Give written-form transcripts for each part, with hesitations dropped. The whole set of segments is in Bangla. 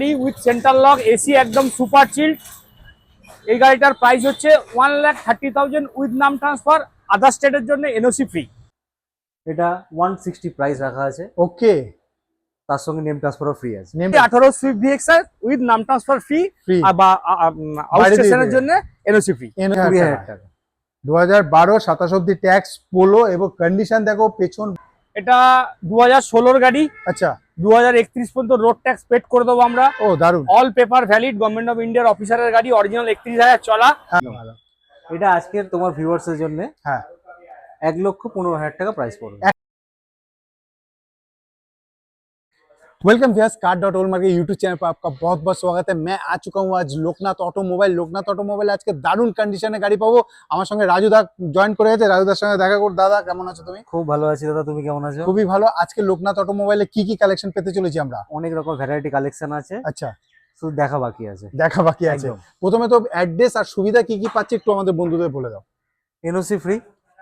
Free with central lock, AC একদম সুপার চিল্ড। এই গাড়িটার প্রাইস হচ্ছে 1,30,000 উইথ নাম ট্রান্সফার, আদার স্টেটের জন্য এনওসি ফ্রি। এটা 160 প্রাইস রাখা আছে, ওকে। তার সঙ্গে নেম ট্রান্সফারও ফ্রি আছে। 18 সুইফট ভিএক্সআই উইথ নাম ট্রান্সফার ফ্রি, ফ্রি বা আউট স্টেশনের জন্য এনওসি ফ্রি। 20,000 টাকা। 2012 27 অব্দি ট্যাক্স পোলো এবং কন্ডিশন দেখো পেছন। এটা 2016 গাড়ি, আচ্ছা 2031 পর্যন্ত রোড ট্যাক্স পেড করে দেবো আমরা। ও দারুন। All paper valid, government of ইন্ডিয়ার অফিসারের গাড়ি, অরিজিনাল 31,000 চলা। এটা আজকের তোমার ভিউয়ার্স এর জন্য হ্যাঁ 1,15,000 টাকা প্রাইস পড়বে। वेलकम व्यूअर्स कार.ओल यूट्यूब चैनल पर आपका बहुत बहुत स्वागत है। मैं आ चुका हूँ आज लोकनाथ ऑटोमोबाइल আজকে দারুণ কন্ডিশনে গাড়ি পাবো। আমার সঙ্গে রাজু দা জয়েন করে গেছে, রাজুদার সঙ্গে দেখা কর। দাদা কেমন আছো তুমি? খুব ভালো আছি দাদা, তুমি কেমন আছো? খুবই ভালো। আজকে লোকনাথ অটোমোবাইলে কি কি কালেকশন পেতে চলেছি আমরা? অনেক রকম ভ্যারাইটি কালেকশন আছে, আচ্ছা শুধু দেখা বাকি আছে। আছে। প্রথমে তো অ্যাড্রেস আর সুবিধা কি কি পাচ্ছি একটু আমাদের বন্ধুদের বলে দাও। NOC free.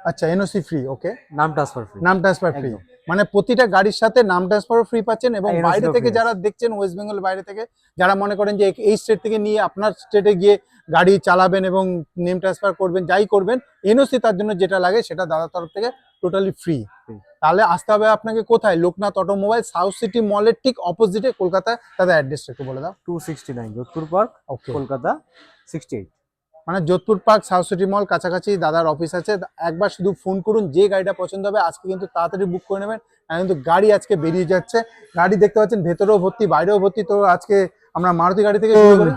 আচ্ছা এনওসি ফ্রি, ওকে। নাম ট্রান্সফার ফ্রি। নাম ট্রান্সফার ফ্রি, মানে প্রতিটা গাড়ির সাথে নাম ট্রান্সফারও ফ্রি পাচ্ছেন। এবং NOC বাইরে থেকে যারা দেখছেন, ওয়েস্ট বেঙ্গল বাইরে থেকে যারা মনে করেন যে এই স্টেট থেকে নিয়ে আপনার স্টেটে গিয়ে গাড়ি চালাবেন এবং নেম ট্রান্সফার করবেন, যাই করবেন, এনওসি তার জন্য যেটা লাগে সেটা দাদার তরফ থেকে টোটালি ফ্রি। তাহলে আসতে হবে আপনাকে কোথায়? লোকনাথ অটোমোবাইল, সাউথ সিটি মলের ঠিক অপোজিটে, কলকাতা। দাদা অ্যাড্রেসটা একটু বলে দাও। 269 যোধপুর পার্ক, ওকে। কলকাতা 68। মানে যোধপুর পার্ক, সাউথ সিটি মল কাছাকাছি দাদার অফিস আছে। একবার শুধু ফোন করুন, যে গাড়িটা পছন্দ হবে আজকে কিন্তু তাড়াতাড়ি বুক করে নেবেন, কিন্তু গাড়ি আজকে বেরিয়ে যাচ্ছে। গাড়ি দেখতে পাচ্ছেন ভেতরেও ভর্তি, বাইরেও ভর্তি। তো আজকে আমরা মারুতি গাড়ি থেকে শুরু করি।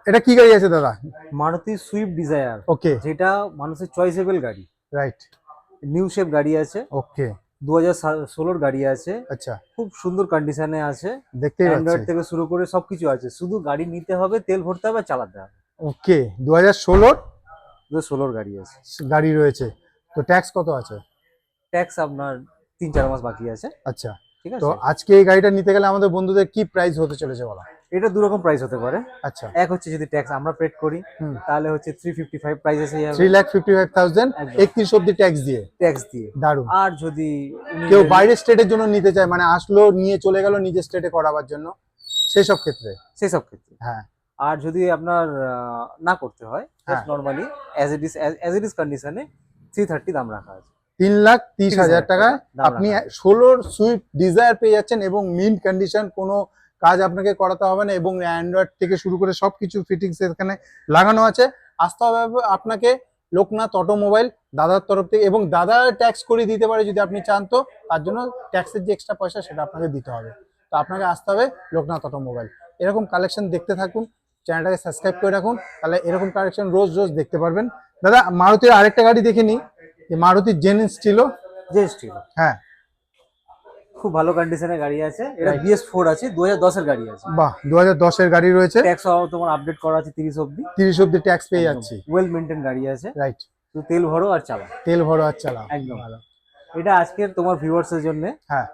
এটা কি গাড়ি আছে দাদা? মারুতি সুইফট ডিজায়ার, ওকে, যেটা মানুষের চয়েসেবল গাড়ি। রাইট। নিউ শেপ গাড়ি আছে, ওকে। 2016 গাড়ি আছে, আচ্ছা খুব সুন্দর কন্ডিশনে আছে। দেখতেই অ্যান্ড্রয়েড পাচ্ছি। থেকে শুরু করে সবকিছু আছে, শুধু গাড়ি নিতে হবে, তেল ভরতে হবে, চালাতে হবে। ওকে, 2016 2016 গাড়ি আছে। গাড়ি রয়েছে। তো ট্যাক্স কত আছে? ট্যাক্স আপনার 3-4 মাস বাকি আছে। আচ্ছা, ঠিক তো আছে। আজকে এই গাড়িটা নিতে গেলে আমাদের বন্ধুদের কি প্রাইস হতে চলেছে বলা? এটা দু রকম প্রাইস হতে পারে। আচ্ছা, এক হচ্ছে যদি ট্যাক্স আমরা পেড করি তাহলে হচ্ছে 355 প্রাইস এসে যাবে, 3,55,000 31 অব্দি ট্যাক্স দিয়ে। ট্যাক্স দিয়ে। দারুণ। আর যদি কেউ বাইরের স্টেটের জন্য নিতে চায়, মানে আসলো নিয়ে চলে গেল নিজের স্টেটে করাবার জন্য, সেই সব ক্ষেত্রে? সেই সব ক্ষেত্রে হ্যাঁ। আর যদি আপনার না করতে হয়, হ্যাঁ। নরমালি অ্যাজ ইট ইজ কন্ডিশনে 330 দাম রাখা আছে। 3,30,000 টাকা আপনি 16 সুইফট ডিজায়ার পেয়ে যাচ্ছেন এবং মিন্ট কন্ডিশন, কোনো কাজ আপনাকে করাতে হবে না। এবং অ্যান্ড্রয়েড থেকে শুরু করে সবকিছু ফিটিংস এখানে লাগানো আছে। আসতে হবে আপনাকে লোকনাথ অটোমোবাইল দাদার তরফ থেকে, এবং দাদা ট্যাক্স করে দিতে পারে যদি আপনি চান। তো তার জন্য ট্যাক্সের যে এক্সট্রা পয়সা সেটা আপনাকে দিতে হবে। তো আপনাকে আসতে হবে লোকনাথ অটোমোবাইল। এরকম কালেকশন দেখতে থাকুন, চ্যানেলটাকে সাবস্ক্রাইব করে রাখুন, তাহলে এরকম কালেকশন রোজ রোজ দেখতে পারবেন। দাদা মারুতির আরেকটা গাড়ি দেখে নিই, মারুতি জেন স্টিলো। হ্যাঁ, খুব ভালো কন্ডিশনের গাড়ি আছে। এটা BS4 আছে, 2010 এর গাড়ি আছে। বাহ, 2010 এর গাড়ি রয়েছে। ট্যাক্স তোমার আপডেট করা আছে 30 অবধি। 30 অব্দি ট্যাক্স পেয়ে যাচ্ছি। ওয়েল মেইনটেইন গাড়ি আছে, রাইট। তো তেল ভরো আর চালাও। তেল ভরো আর চালাও, একদম ভালো। এটা আজকের তোমার ভিউয়ার্স এর জন্য হ্যাঁ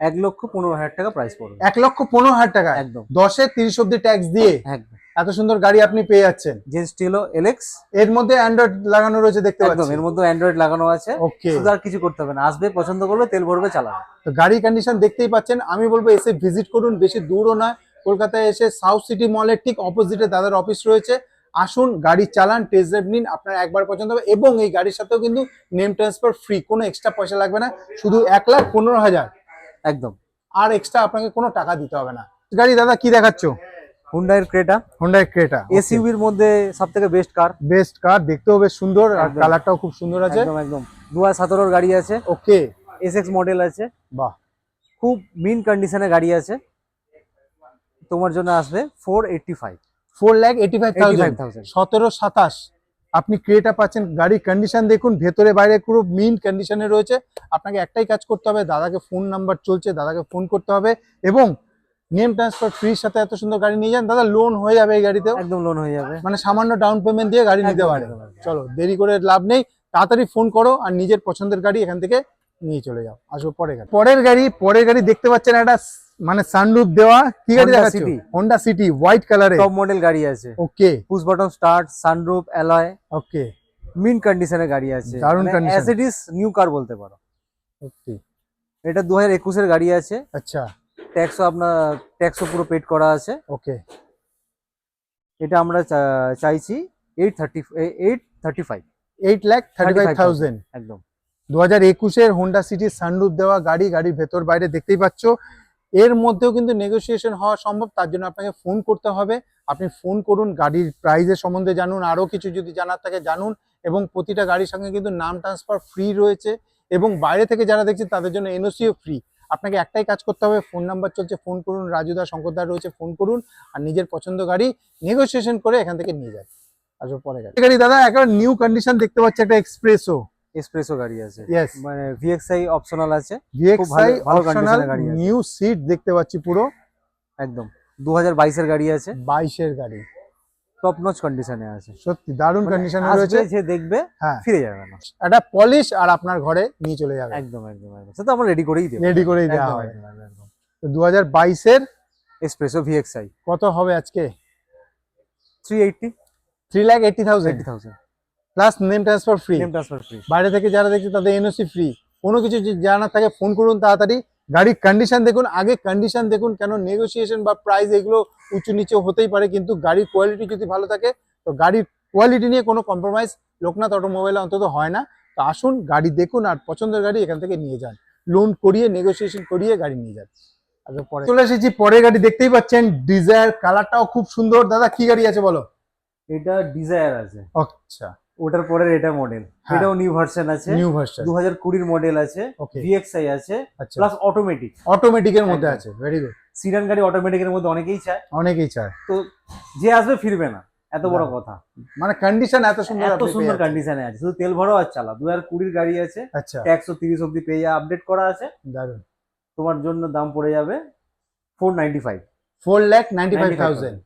1,15,000 টাকা প্রাইস পড়বে। 1,15,000 টাকা একদম। 10-এ 30 অব্দি ট্যাক্স দিয়ে একদম এত সুন্দর গাড়ি আপনি পেয়ে যাচ্ছেন। জেন স্টিলো এলএক্স, এর মধ্যে অ্যান্ড্রয়েড লাগানো রয়েছে দেখতে একদম পাচ্ছি। এর মধ্যে অ্যান্ড্রয়েড লাগানো আছে। ওকে, শুধু আর কিছু করতে হবে না, আসবে, পছন্দ করবে, তেল ভরবে, চালাবে। তো গাড়ি কন্ডিশন দেখতেই পাচ্ছেন। আমি বলবো এসে ভিজিট করুন, বেশি দূরও নয়। কলকাতায় এসে সাউথ সিটি মলের ঠিক অপোজিটে দাদার অফিস রয়েছে। আসুন, গাড়ি চালান, টেস্ট ড্রাইভ নিন, আপনার একবার পছন্দ হবে। এবং এই গাড়ির সাথেও কিন্তু নেম ট্রান্সফার ফ্রি, কোনো এক্সট্রা পয়সা লাগবে না, শুধু 1,15,000। একদম। আর এক্সট্রা আপনাকে কোনো টাকা দিতে হবে না। গাড়ি দাদা কি দেখাচ্ছ? Hyundai Creta. হুন্ডাই ক্রেটা এসইউভির মধ্যে সবথেকে বেস্ট কার। বেস্ট কার, দেখতেও বেশ সুন্দর আর একদম। কালারটাও খুব সুন্দর আছে। একদম একদম 2017 এর গাড়ি আছে। ওকে, এসএক্স মডেল আছে, বাহ, খুব মিন কন্ডিশনে গাড়ি আছে। তোমার জন্য আসবে 485। 4,85,000। 17-27 আপনি ক্রেটা পাচ্ছেন। গাড়ির কন্ডিশন দেখুন, ভেতরে বাইরে পুরো মিন কন্ডিশনে রয়েছে। আপনাকে একটাই কাজ করতে হবে, দাদাকে ফোন নাম্বার চলছে, দাদাকে ফোন করতে হবে এবং নেম ট্রান্সফার ফ্রির সাথে এত সুন্দর গাড়ি নিয়ে যান। দাদা লোন হয়ে যাবে এই গাড়িতেও, একদম লোন হয়ে যাবে, মানে সামান্য ডাউন পেমেন্ট দিয়ে গাড়ি নিতে পারে। চলো দেরি করে লাভ নেই, তাড়াতাড়ি ফোন করো আর নিজের পছন্দের গাড়ি এখান থেকে নিয়ে চলে যাও। আসবো পরের গাড়ি দেখতে পাচ্ছেন একটা মানে সানরুফ দেওয়া কি গাড়ি দেখাচ্ছ? হোন্ডা সিটি হোয়াইট কালারে, টপ মডেল গাড়ি আছে। Okay, push button start, sunroof, alloy, okay, mean কন্ডিশনের গাড়ি আছে। দারুণ condition। As it is new car বলতে পারো। ওকে। এটা 2021 এর গাড়ি আছে। আচ্ছা, ট্যাক্সও পুরো পেড করা আছে। ওকে, এটা আমরা চাইছি 835 8,35,000। একদম। 2021-এর হোন্ডা সিটি সানরুফ দেওয়া গাড়ি, গাড়ির ভেতর বাইরে দেখতেই পাচ্ছ। এর মধ্যেও কিন্তু নেগোসিয়েশন হওয়া সম্ভব, তার জন্য আপনাকে ফোন করতে হবে। আপনি ফোন করুন, গাড়ির প্রাইসের সম্বন্ধে জানুন, আরো কিছু যদি জানার থাকে জানুন, এবং প্রতিটা গাড়ির সঙ্গে কিন্তু নাম ট্রান্সফার ফ্রি রয়েছে, এবং বাইরে থেকে যারা দেখছে তাদের জন্য এনওসিও ফ্রি। আপনাকে একটাই কাজ করতে হবে, ফোন নাম্বার চলছে, ফোন করুন, রাজুদা শঙ্করদা রয়েছে, ফোন করুন, আর নিজের পছন্দ গাড়ি নেগোসিয়েশন করে এখান থেকে নিয়ে যান। আসলে পরে গাড়ি দাদা একটা নিউ কন্ডিশন দেখতে পাচ্ছি, একটা এক্সপ্রেসো গাড়ি আছে, ইয়েস, মানে ভিএক্সআই অপশনাল আছে, ভিএক্সআই ভালো অপশনাল, কন্ডিশনের গাড়ি আছে, নিউ সিট দেখতে পাচ্ছি পুরো, একদম 2022-এর গাড়ি আছে, 22-এর গাড়ি, টপ নচ কন্ডিশনে আছে, সত্যি দারুণ কন্ডিশনে আসবে, রয়েছে। যে দেখবে হ্যাঁ, ফিরে যাবে না, একটা পলিশ আর আপনার ঘরে নিয়ে চলে যাবে। একদম একদম একদম, সেটা আমরা রেডি করেই দেব, রেডি করেই দেওয়া একদম হবে। একদম একদম। তো 2022-এর এক্সপ্রেসো ভিএক্সআই কত হবে আজকে? 380 3,80,000 plus name transfer free. Name transfer free. বাইরে থেকে যারা দেখছে তাদের এনওসি ফ্রি। কোনো কিছু যদি জানার থাকে ফোন করুন তাড়াতাড়ি। গাড়ির কন্ডিশন দেখুন, আগে কন্ডিশন দেখুন, কেন নেগোসিয়েশন বা প্রাইস এগুলো উঁচু নিচে হতেই পারে, কিন্তু গাড়ির কোয়ালিটি যদি ভালো থাকে তো গাড়ির কোয়ালিটি নিয়ে কোনো কম্প্রোমাইজ লোকনাথ অটোমোবাইলে অন্তত হয় না। তো আসুন, গাড়ি দেখুন, আর পছন্দের গাড়ি এখান থেকে নিয়ে যান, লোন করিয়ে নেগোসিয়েশন করিয়ে গাড়ি নিয়ে যান। আচ্ছা, পরে চলে এসেছি পরের গাড়ি, দেখতেই পাচ্ছেন ডিজায়ার, কালারটাও খুব সুন্দর। দাদা কি গাড়ি আছে বলো? এটা ডিজায়ার আছে, আচ্ছা, ওটার পরের এটা মডেল, হ্যাঁ। এটাও নিউ ভার্সন আছে, নিউ ভার্সন 2020 মডেল আছে, ওকে, ভিএক্সআই আছে, আচ্ছা, প্লাস অটোমেটিক। অটোমেটিকের মধ্যে একদম। আছে, ভেরি গুড। সিডান গাড়ি অটোমেটিকের মধ্যে অনেকেই চায়, অনেকেই চায়, তো যে আসবে ফিরবে না, এত বড় দারুণ। কথা, মানে কন্ডিশন এত সুন্দর, এত আপনি পেয়ে সুন্দর যাচ্ছেন। কন্ডিশনে আছে, শুধু তেল ভরাও আর চালা। 2020 গাড়ি আছে, আচ্ছা, 130 অব্দি পেয়ে আপডেট করা আছে, দারুণ। তোমার জন্য দাম পড়ে যাবে 495। 4,95,000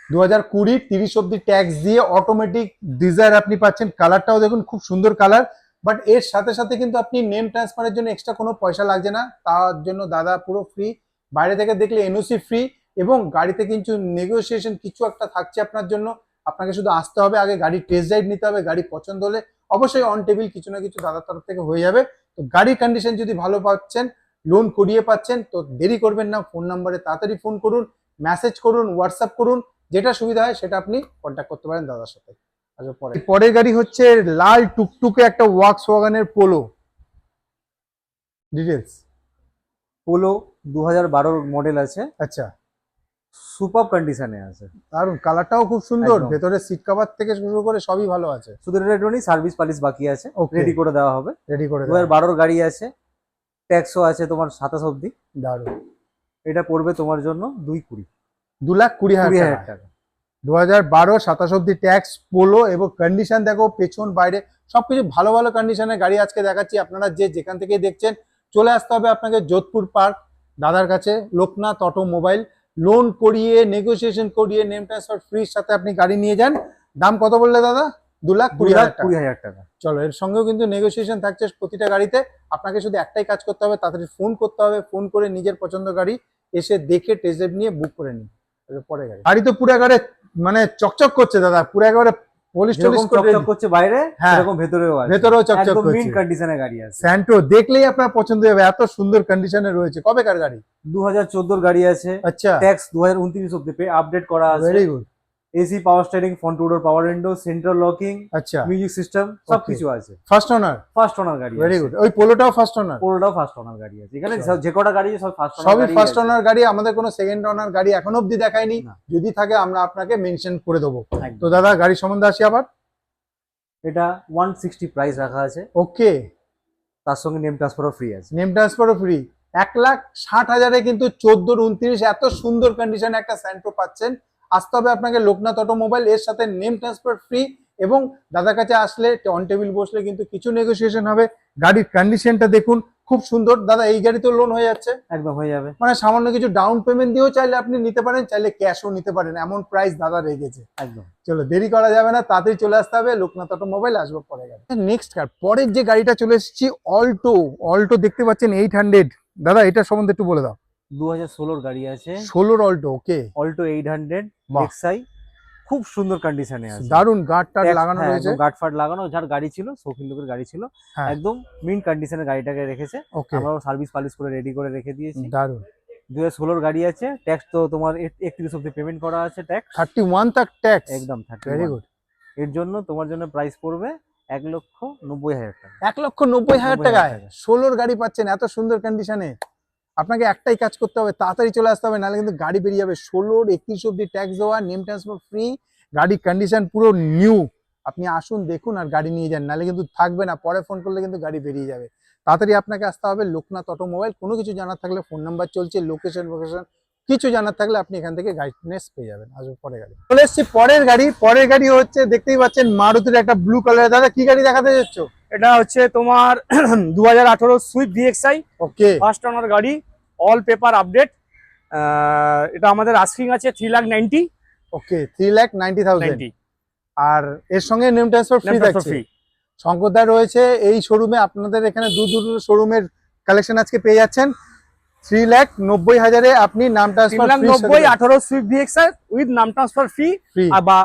2020 30 অব্দি ট্যাক্স দিয়ে অটোমেটিক ডিজায়ার আপনি পাচ্ছেন। কালারটাও দেখুন, খুব সুন্দর কালার। বাট এর সাথে সাথে কিন্তু আপনি নেম ট্রান্সফারের জন্য এক্সট্রা কোনো পয়সা লাগছে না, তার জন্য দাদা পুরো ফ্রি। বাইরে থেকে দেখলে এনওসি ফ্রি, এবং গাড়িতে কিন্তু নেগোসিয়েশন কিছু একটা থাকছে আপনার জন্য। আপনাকে শুধু আসতে হবে, আগে গাড়ির টেস্ট ড্রাইভ নিতে হবে, গাড়ি পছন্দ হলে অবশ্যই অন টেবিল কিছু না কিছু দাদার তরফ থেকে হয়ে যাবে। তো গাড়ির কন্ডিশন যদি ভালো পাচ্ছেন, লোন করিয়ে পাচ্ছেন, তো দেরি করবেন না, ফোন নাম্বারে তাড়াতাড়ি ফোন করুন, মেসেজ করুন, হোয়াটসঅ্যাপ করুন, যেটা সুবিধা হয় সেটা আপনি কন্ট্যাক্ট করতে পারেন দাদার সাথে। আচ্ছা, পরের গাড়ি হচ্ছে লাল টুকটুকে একটা ওয়াক্সওয়াগনের পোলো। ডিটেলস। পোলো 2012 মডেল আছে, আচ্ছা, সুপার কন্ডিশনে আছে, দারুন, কালারটাও খুব সুন্দর, একদম। ভেতরে সিট কভার থেকে শুরু করে সবই ভালো আছে। শুধু রেডি সার্ভিস পালিশ বাকি আছে, Okay. রেডি করে দেওয়া হবে। রেডি করে 2012 গাড়ি আছে, ট্যাক্সও আছে তোমার 27 অব্দি। দারুন। এটা পড়বে তোমার জন্য 220 2,20,000 টাকা। 2012 27 অব্দি ট্যাক্স, পোলো, এবং কন্ডিশন দেখো, পেছন বাইরে সবকিছু ভালো ভালো কন্ডিশনের গাড়ি আজকে দেখাচ্ছি। আপনারা যে যেখান থেকে দেখছেন চলে আসতে হবে আপনাকে যোধপুর পার্ক দাদার কাছে, লোকনাথ অটোমোবাইল। লোন করিয়ে নেগোসিয়েশন করিয়ে নেম ট্রান্সফার ফ্রির সাথে আপনি গাড়ি নিয়ে যান। দাম কত বললে দাদা? 2,20,000 টাকা। চলো, এর সঙ্গেও কিন্তু নেগোসিয়েশন থাকছে প্রতিটা গাড়িতে। আপনাকে শুধু একটাই কাজ করতে হবে, তাড়াতাড়ি ফোন করতে হবে, ফোন করে নিজের পছন্দ গাড়ি এসে দেখে টেস্ট ড্রাইভ নিয়ে বুক করে নিন। পরে গাড়ি তো পুরো একেবারে মানে চকচক করছে দাদা, পুরো একেবারে পলিশ টলিশ যেরকম চকচক করছে বাইরে, হ্যাঁ, সেরকম ভেতরেও আছে, ভেতরেও চকচক একদম করছে। মিন কন্ডিশনে গাড়ি আছে। স্যান্ট্রো দেখলেই আপনার পছন্দ হবে, এত সুন্দর কন্ডিশনে রয়েছে। কবেকার গাড়ি? 2014 গাড়ি আছে, আচ্ছা, ট্যাক্স 2029 অব্দি আপডেট করা আছে, very good. AC power steering, front two door power window, central locking, আচ্ছা, মিউজিক সিস্টেম সবকিছু আছে। First owner? ফার্স্ট ওনার গাড়ি ভেরি আছে, গুড। ওই পোলোটাও ফার্স্ট ওনার? পুরোটাও ফার্স্ট ওনার গাড়ি আছে। এখানে চলো। যে কটা গাড়ি আছে সব ফার্স্ট ওনার সবই গাড়ি ফার্স্ট আছে। ওনার গাড়ি, আমাদের কোনো সেকেন্ড ওনার গাড়ি এখনো অব্দি দেখায়নি। না। যদি থাকে আমরা আপনাকে মেনশন করে দেবো। একদম। তো দাদা গাড়ি সম্বন্ধে আসি আবার। এটা 160 প্রাইস রাখা আছে, ওকে, তার সঙ্গে নেম ট্রান্সফারও ফ্রি আছে। নেম ট্রান্সফারও ফ্রি। 1,60,000-এ কিন্তু 14-29 এত সুন্দর কন্ডিশনে একটা স্যান্ট্রো পাচ্ছেন। আসতে হবে আপনাকে লোকনাথ অটোমোবাইল, এর সাথে নেম ট্রান্সফার ফ্রি, এবং দাদার কাছে আসলে অন টেবিল বসলে কিন্তু কিছু নেগোসিয়েশন হবে। গাড়ির কন্ডিশনটা দেখুন, খুব সুন্দর। দাদা এই গাড়ি তো লোন হয়ে যাচ্ছে? একদম হয়ে যাবে, মানে সামান্য কিছু ডাউন পেমেন্ট দিয়েও চাইলে আপনি নিতে পারেন, চাইলে ক্যাশও নিতে পারেন, এমন প্রাইস দাদা রেখেছে। একদম। চলো, দেরি করা যাবে না, তাড়াতাড়ি চলে আসতে হবে লোকনাথ অটোমোবাইল। আসবো পরে গাড়ি। নেক্সট কার পরের যে গাড়িটা চলে এসেছি, অল্টো দেখতে পাচ্ছেন 800। দাদা এটা সম্বন্ধে একটু বলে দাও। 2016 গাড়ি আছে, 16 অল্টো। ওকে, অল্টো 800 বাহ। এক্সআই, খুব সুন্দর কন্ডিশনে আছে, দারুন, গার্ড টার্ড লাগানো রয়েছে। গার্ড ফার্ড লাগানো, যার গাড়ি ছিল, শৌখিন লোকের গাড়ি ছিল, হ্যাঁ। একদম মিন কন্ডিশনে গাড়িটাকে রেখেছে। ওকে, আমরাও সার্ভিস পালিশ করে রেডি করে রেখে দিয়েছি। দারুন। 2016 গাড়ি আছে, ট্যাক্স তো তোমার 31 অব্দি পেমেন্ট করা আছে ট্যাক্স। 31 তক ট্যাক্স, একদম 31। Very good. এর জন্য তোমার জন্য প্রাইস পড়বে 1,90,000 টাকা। 1,90,000 টাকায় 90,000 16 গাড়ি পাচ্ছেন এত সুন্দর কন্ডিশনে। আপনাকে একটাই কাজ করতে হবে, তাড়াতাড়ি চলে আসতে হবে, নাহলে কিন্তু গাড়ি বেরিয়ে যাবে। 16 31 অব্দি ট্যাক্স দেওয়া, নেম ট্রান্সফার ফ্রি, গাড়ি কন্ডিশন পুরো নিউ। আপনি আসুন, দেখুন আর গাড়ি নিয়ে যান, নাহলে কিন্তু থাকবে না, পরে ফোন করলে কিন্তু গাড়ি বেরিয়ে যাবে। তাড়াতাড়ি আপনাকে আসতে হবে লোকনাথ অটোমোবাইল। কোনো কিছু জানার থাকলে ফোন নাম্বার চলছে, লোকেশন কিছু জানার থাকলে আপনি এখান থেকে গাইডনেস পেয়ে যাবেন। আসবে পরে গাড়ি চলে এসছি, পরের গাড়ি হচ্ছে দেখতেই পাচ্ছেন মারুতির একটা ব্লু কালার। দাদা কি গাড়ি দেখাতে যাচ্ছ? এটা হচ্ছে তোমার 2018 সুইফট ডিএক্সআই, ওকে, ফার্স্ট ওনার গাড়ি, অল পেপার আপডেট। এটা আমাদের আস্কিং আছে 3,90,000। ওকে, 3,90,000। আর এর সঙ্গে নেম ট্রান্সফার ফ্রি থাকছে। শঙ্করদা রয়েছে এই শোরুমে, আপনাদের এখানে দূর শোরুমের কালেকশন আজকে পেয়ে যাচ্ছেন। 3,90,000-এ আপনি নাম ট্রান্সফার 3,90,000 সুইফট ডিএক্সআই উইথ নাম ট্রান্সফার ফ্রি, ফ্রি বা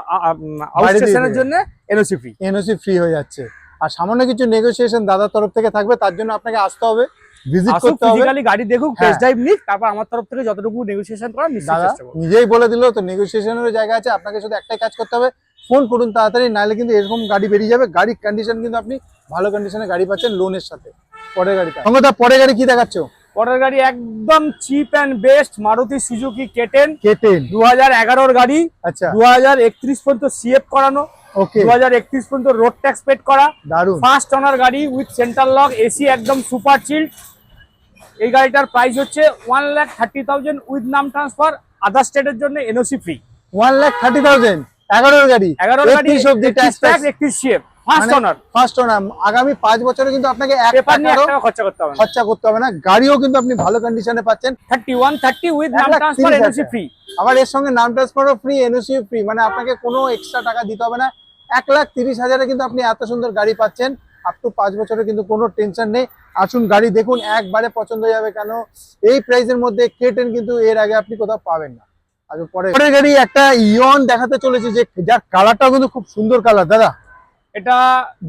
আউটস্টেশনের জন্য এনওসি ফ্রি। এনওসি ফ্রি হয়ে যাচ্ছে। আর সামান্য কিছু নেগোসিয়েশন দাদার তরফ থেকে থাকবে, তার জন্য আপনাকে আসতে হবে, ভিজিট করতে হবে, ফিজিক্যালি গাড়ি দেখুক, হ্যাঁ। টেস্ট ড্রাইভ নিক, তারপর আমার তরফ থেকে যতটুকু নেগোসিয়েশন করা নিশ্চয়ই দাদা চেষ্টা করব। নিজেই বলে দিল তো, নেগোসিয়েশনের জায়গা আছে। আপনাকে শুধু একটাই কাজ করতে হবে, ফোন করুন তাড়াতাড়ি, নাহলে কিন্তু এরকম গাড়ি বেরিয়ে যাবে। গাড়ির কন্ডিশন কিন্তু আপনি ভালো কন্ডিশনে গাড়ি পাচ্ছেন লোনের সাথে। পরের গাড়িটা সঙ্গদা, পরের গাড়ি কি দেখাচ্ছ? পরের গাড়ি একদম cheap and best Maruti Suzuki K ten, K ten 2011 গাড়ি, আচ্ছা 2031 পর্যন্ত সিএফ করানো, ওকে 2031 পর্যন্ত রোড ট্যাক্স পেড করা, দারুন। ফার্স্ট ওনার গাড়ি উইথ সেন্ট্রাল লক, এসি একদম সুপার চিল্ড। এই গাড়িটার প্রাইস হচ্ছে 1,30,000 উইথ নাম ট্রান্সফার, আদার স্টেটের জন্য এনওসি ফ্রি। 1,30,000 11 গাড়ি, 11 গাড়ি, 31 অব্দি 31 tax, 31 CF, first owner. First owner. আগামী 5 বছরে কিন্তু আপনাকে এক পেপার নিয়ে টাকারও 1 টাকা খরচা করতে হবে না। খরচা করতে হবে না। গাড়িও কিন্তু আপনি ভালো কন্ডিশনে পাচ্ছেন। 3130 উইথ নাম 1,30,000 ট্রান্সফার, এনওসি ফ্রি। আবার এর সঙ্গে নাম ট্রান্সফারও ফ্রি, এনওসি ফ্রি, মানে আপনাকে কোনো এক্সট্রা টাকা দিতে হবে না। 1,30,000-এ কিন্তু আপনি এত সুন্দর গাড়ি পাচ্ছেন। আপ টু 5 বছরে কিন্তু কোনো টেনশন নেই। আসুন গাড়ি দেখুন, একবারে পছন্দ হয়ে যাবে। কেন এই প্রাইসের মধ্যে কেটেন কিন্তু এর আগে আপনি কোথাও পাবেন না। আর পরের গাড়ি একটা ইয়ন দেখাতে চলেছে, যে যার কালারটাও কিন্তু খুব সুন্দর কালার। দাদা এটা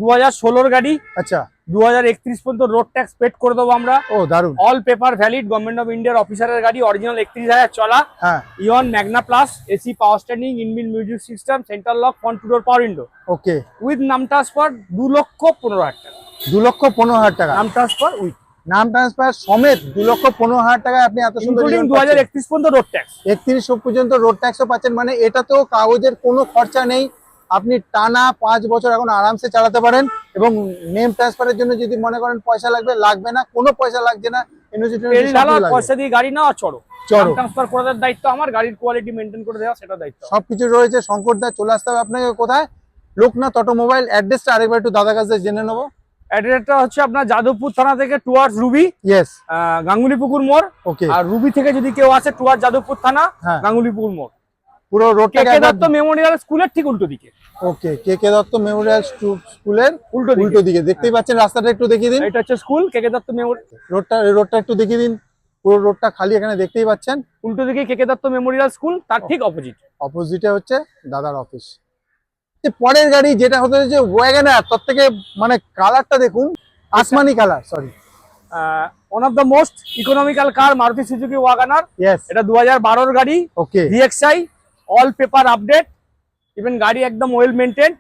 2016 গাড়ি, আচ্ছা 2031 পর্যন্ত রোড ট্যাক্স পেড করে দেবো আমরা। ও দারুন। All paper valid, government of ইন্ডিয়ার অফিসারের গাড়ি, অরিজিনাল 31,000 চলা। হ্যাঁ Eon Magna Plus, AC power standing, inbuilt music system, central lock, front two door power window, okay. With নাম ট্রান্সফার 2,15,000 টাকা। 2,15,000 টাকা নাম ট্রান্সফার উইথ নাম ট্রান্সফার সমেত 2,15,000 টাকায় আপনি এত সুন্দর ইনক্লুডিং ইয়ন পাচ্ছেন। 2031 পর্যন্ত রোড ট্যাক্স। 31 পর্যন্ত রোড ট্যাক্সও পাচ্ছেন, মানে এটাতেও কাগজের কোনো খরচা নেই। আপনি টানা 5 বছর এখন আরামসে চালাতে পারেন। এবং নেম ট্রান্সফারের জন্য যদি মনে করেন পয়সা লাগবে না, কোনো পয়সা লাগছে না। তেল ঢালা, পয়সা দিয়ে গাড়ি নেওয়া, চড়ো চড়ো। ট্রান্সফার করে দেওয়ার দায়িত্ব আমার, গাড়ির কোয়ালিটি মেনটেন করে দেওয়া সেটা দায়িত্ব। সবকিছু রয়েছে। শঙ্করদা চলে আসতে হবে আপনাকে কোথায়? লোকনাথ অটোমোবাইল। অ্যাড্রেসটা আরেকবার একটু দাদা কাছে জেনে নেবো। অ্যাড্রেসটা হচ্ছে আপনার যাদবপুর থানা থেকে টুয়ার্ডস রুবি, ইয়েস গাঙ্গুলি পুকুর মোড়। ওকে। আর রুবি থেকে যদি কেউ আসে টুয়ার্ডস যাদবপুর থানা, হ্যাঁ গাঙ্গুলি পুকুর মোড়, পুরো রোডটা কে দত্ত মেমোরিয়াল স্কুলের ঠিক উল্টো দিকে। ওকে, কে দত্ত মেমোরিয়াল স্কুলের উল্টো দিকে। দেখতেই পাচ্ছেন রাস্তাটা, একটু দেখিয়ে দিন। এটা হচ্ছে স্কুল কে দত্ত মেমোরিয়াল। রোডটা একটু দেখিয়ে দিন। পুরো রোডটা খালি, এখানে দেখতেই পাচ্ছেন। উল্টো দিকে কে দত্ত মেমোরিয়াল স্কুল, তার ঠিক অপোজিট। অপোজিটে হচ্ছে দাদার অফিস। পরের গাড়ি যেটা হতে যে ওয়াগনার, তার থেকে মানে কালারটা দেখুন, আসমানি colour. Sorry, one of the most economical car, Maruti Suzuki WagonR. Yes এটা 2012 গাড়ি, okay. DXI, all paper update, even গাড়ি একদম ওয়েল মেনটেন।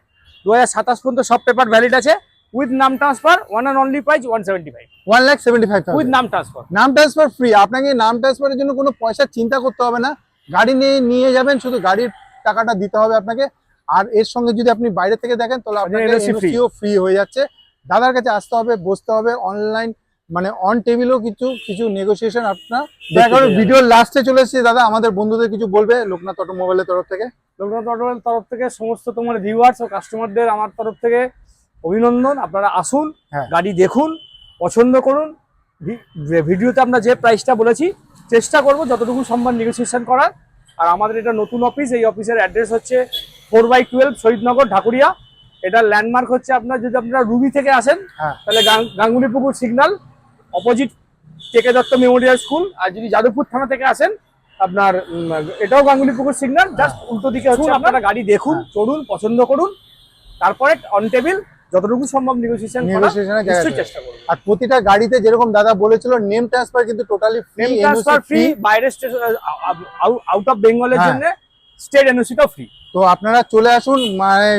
2027 পর্যন্ত সব পেপার ভ্যালিড আছে, উইথ নাম transfer, one and only price 175। 1,75,000 with নাম ট্রান্সফার। নাম ট্রান্সফার ফ্রি। আপনাকে নাম ট্রান্সফারের জন্য কোনো পয়সা চিন্তা করতে হবে না। গাড়ি নিয়ে যাবেন, শুধু গাড়ির টাকাটা দিতে হবে আপনাকে। আর এর সঙ্গে যদি আপনি বাইরে থেকে দেখেন তাহলে আপনাকে এনওসিও ফ্রি হয়ে যাচ্ছে। দাদার কাছে আসতে হবে, বসতে হবে, অনলাইন মানে অন টেবিলও কিছু নেগোসিয়েশন আপনার ভিডিওর লাস্টে চলে এসেছি। দাদা আমাদের বন্ধুদের কিছু বলবে লোকনাথ অটোমোবাইলের তরফ থেকে? লোকনাথ অটোমোবাইলের তরফ থেকে সমস্ত তোমার ভিউয়ার্স ও কাস্টমারদের আমার তরফ থেকে অভিনন্দন। আপনারা আসুন, হ্যাঁ। গাড়ি দেখুন, পছন্দ করুন। ভিডিওতে আমরা যে প্রাইসটা বলেছি চেষ্টা করব যতটুকু সম্ভব নেগোসিয়েশন করার। আর আমাদের এটা নতুন অফিস, এই অফিসের অ্যাড্রেস হচ্ছে 4/12 শহীদনগর, ঢাকুরিয়া। এটা ল্যান্ডমার্ক হচ্ছে আপনার, যদি আপনারা রুবি থেকে আসেন হ্যাঁ তাহলে গাঙ্গুলি পুকুর সিগন্যাল, অপোজিট কে দত্ত মেমোরিয়াল স্কুল। আর যদি যাদবপুর থানা থেকে আসেন আপনার এটাও গাঙ্গুলি পুকুর সিগন্যাল, জাস্ট উল্টো দিকে হচ্ছে। আপনারা গাড়ি দেখুন, চড়ুন, পছন্দ করুন, তারপরে অন টেবিল যতটুকু সম্ভব নেগোসিয়েশন করার নেগোসিয়েশনের জায়গা নিশ্চয়ই আছে। চেষ্টা করবো। আর প্রতিটা গাড়িতে যেরকম দাদা বলেছিল নেম ট্রান্সফার কিন্তু totally free, name transfer free, বাইরে আউট অফ বেঙ্গলের হ্যাঁ। জন্য স্টেট এনওসিটাও ফ্রি। তো আপনারা চলে আসুন, মানে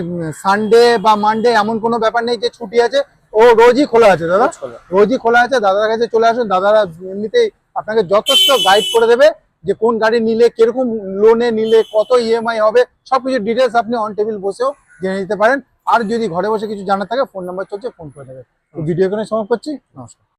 সানডে বা মানডে এমন কোনো ব্যাপার নেই যে ছুটি আছে, ও রোজই খোলা আছে দাদা, রোজই খোলা আছে। দাদার কাছে চলে আসুন, দাদারা এমনিতেই আপনাকে যথেষ্ট গাইড করে দেবে যে কোন গাড়ি নিলে কিরকম লোনে নিলে কত ইএমআই হবে, সবকিছু ডিটেলস আপনি অন টেবিল বসেও জেনে নিতে পারেন। আর যদি ঘরে বসে কিছু জানার থাকে ফোন নাম্বার চলছে, ফোন করে দেবে। তো ভিডিও এখানে সমাপ্ত করছি, নমস্কার।